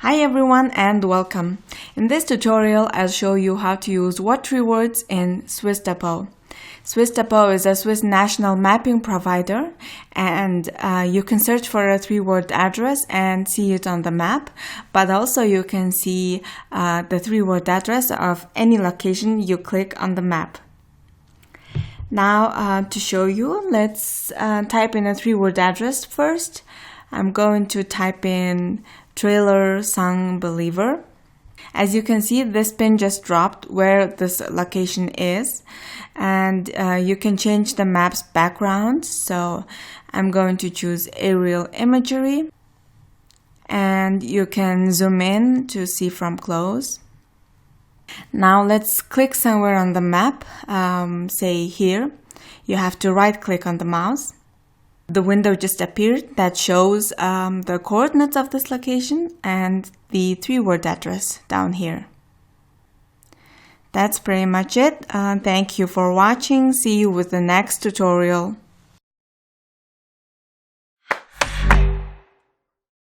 Hi everyone and welcome. In this tutorial, I'll show you how to use what3words in Swisstopo. Swisstopo is a Swiss national mapping provider, and you can search for a 3-word address and see it on the map, but also you can see the 3-word address of any location you click on the map. Now to show you, let's type in a 3-word address first. I'm going to type in Trailer Song Believer. As you can see, this pin just dropped where this location is, and you can change the map's background. So I'm going to choose aerial imagery, and you can zoom in to see from close. Now let's click somewhere on the map, say here. You have to right click on the mouse. The window just appeared that shows the coordinates of this location and the 3-word address down here. That's pretty much it. Thank you for watching. See you with the next tutorial.